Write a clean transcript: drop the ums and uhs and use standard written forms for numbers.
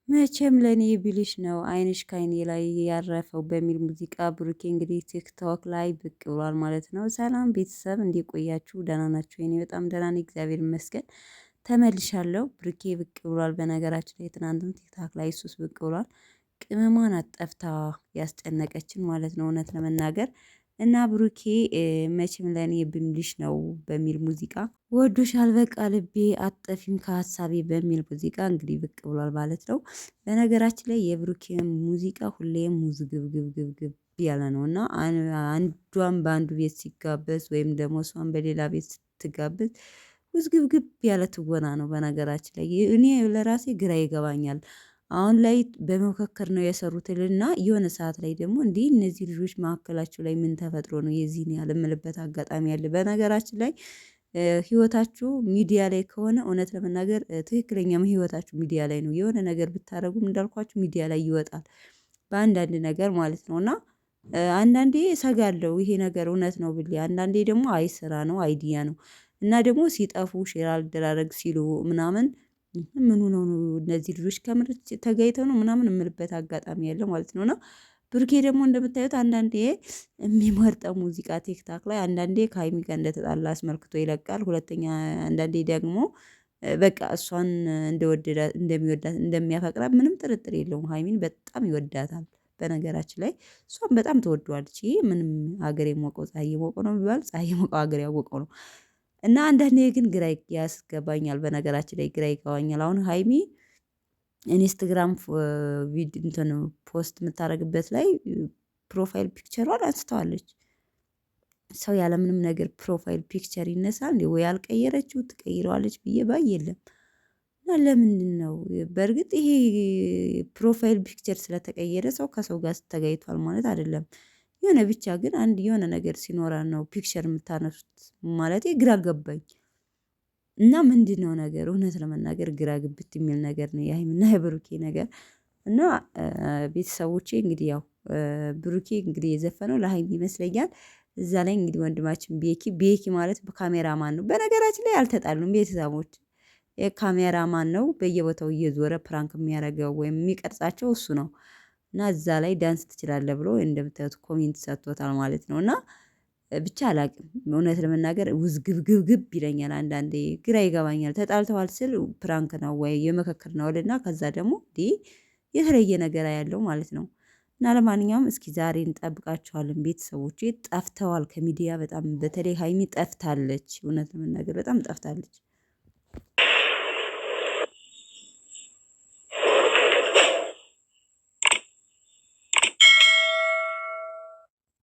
መቼም ለኔ ብልሽ ነው አይንሽ ከአይኔ ላይ ያረፈው በሚል ሙዚቃ ብሩኬ እንግዲህ ቲክቶክ ላይ ብቅ ብሏል ማለት ነው። ሰላም ቤተሰብ እንዴት ቆያችሁ? ደህና ናችሁ? እኔ በጣም ደህና ነኝ፣ እግዚአብሔር ይመስገን። ተመልሻለሁ። ብሩኬ ብቅ ብሏል። በነገራችን ላይ ትናንትም ቲክቶክ ላይ እሱስ ብቅ ብሏል። ቅመሟን አጠፍታ ያስጨነቀችን ማለት ነው እውነት ለመናገር እና ብሩኬ መቼም ለኔ ብልሽ ነው በሚል ሙዚቃ ወዶሻል በቃ ልቤ አጠፊም ከሀሳቤ በሚል ሙዚቃ እንግዲህ ብቅ ብሏል ማለት ነው። በነገራችን ላይ የብሩኬ ሙዚቃ ሁሌም ውዝግብግብግብግብ ያለ ነው እና አንዷን በአንዱ ቤት ሲጋበዝ ወይም ደግሞ እሷን በሌላ ቤት ስትጋበዝ ውዝግብግብ ያለ ትወና ነው። በነገራችን ላይ እኔ ለራሴ ግራ ይገባኛል። አሁን ላይ በመካከር ነው የሰሩትልና የሆነ ሰዓት ላይ ደግሞ እንዲህ እነዚህ ልጆች መካከላቸው ላይ ምን ተፈጥሮ ነው የዚህን ያህል የምልበት አጋጣሚ አለ። በነገራችን ላይ ህይወታችሁ ሚዲያ ላይ ከሆነ እውነት ለመናገር ትክክለኛም ህይወታችሁ ሚዲያ ላይ ነው። የሆነ ነገር ብታደርጉም እንዳልኳችሁ ሚዲያ ላይ ይወጣል በአንዳንድ ነገር ማለት ነው። እና አንዳንዴ እሰጋለሁ ይሄ ነገር እውነት ነው ብዬ፣ አንዳንዴ ደግሞ አይ ስራ ነው አይዲያ ነው። እና ደግሞ ሲጠፉ ሼር አልደራረግ ሲሉ ምናምን ምን ሆነው ነው እነዚህ ልጆች ከምር ተጋይተው ነው ምናምን የምልበት አጋጣሚ ያለ ማለት ነው። እና ብሩኬ ደግሞ እንደምታዩት አንዳንዴ የሚመርጠው ሙዚቃ ቲክታክ ላይ አንዳንዴ ከሀይሚ ጋር እንደተጣላ አስመልክቶ ይለቃል። ሁለተኛ አንዳንዴ ደግሞ በቃ እሷን እንደወደዳት እንደሚወዳት እንደሚያፈቅራት ምንም ጥርጥር የለውም። ሀይሚን በጣም ይወዳታል። በነገራችን ላይ እሷን በጣም ትወደዋለች። ይሄ ምንም ሀገር የሞቀው ፀሐይ የሞቀው ነው የሚባል ፀሐይ የሞቀው ሀገር ያወቀው ነው። እና አንዳንዴ ግን ግራ ያስገባኛል። በነገራችን ላይ ግራ ይገባኛል። አሁን ሀይሚ ኢንስታግራም እንትን ፖስት የምታደርግበት ላይ ፕሮፋይል ፒክቸሯን አንስተዋለች። ሰው ያለምንም ነገር ፕሮፋይል ፒክቸር ይነሳል እንዴ? ወይ ያልቀየረችው ትቀይረዋለች ብዬ ባይ የለም። እና ለምንድነው? በርግጥ ይሄ ፕሮፋይል ፒክቸር ስለተቀየረ ሰው ከሰው ጋር ተጋይቷል ማለት አይደለም። የሆነ ብቻ ግን አንድ የሆነ ነገር ሲኖረን ነው ፒክቸር የምታነሱት ማለቴ ግራ ገባኝ። እና ምንድነው ነገር እውነት ለመናገር ግራ ግብት የሚል ነገር ነው የሀይሚና የብሩኬ ነገር። እና ቤተሰቦቼ እንግዲህ ያው ብሩኬ እንግዲህ የዘፈነው ለሀይሚ ይመስለኛል። እዛ ላይ እንግዲህ ወንድማችን ቤኪ ማለት ካሜራማን ነው። በነገራችን ላይ አልተጣሉም ቤተሰቦች። የካሜራማን ነው በየቦታው እየዞረ ፕራንክ የሚያደርገው ወይም የሚቀርጻቸው እሱ ነው። እና እዛ ላይ ዳንስ ትችላለህ ብሎ እንደምታዩት ኮሜንት ሰጥቶታል ማለት ነው። እና ብቻ አላቅም እውነት ለመናገር ውዝግብግብግብ ይለኛል አንዳንዴ ግራ ይገባኛል። ተጣልተዋል ስል ፕራንክ ነው ወይ የምክክር ነው እልና ከዛ ደግሞ የተለየ ነገር ያለው ማለት ነው። እና ለማንኛውም እስኪ ዛሬ እንጠብቃቸዋለን ቤተሰቦቼ። ጠፍተዋል ከሚዲያ በጣም በተለይ ሀይሚ ጠፍታለች። እውነት ለመናገር በጣም ጠፍታለች።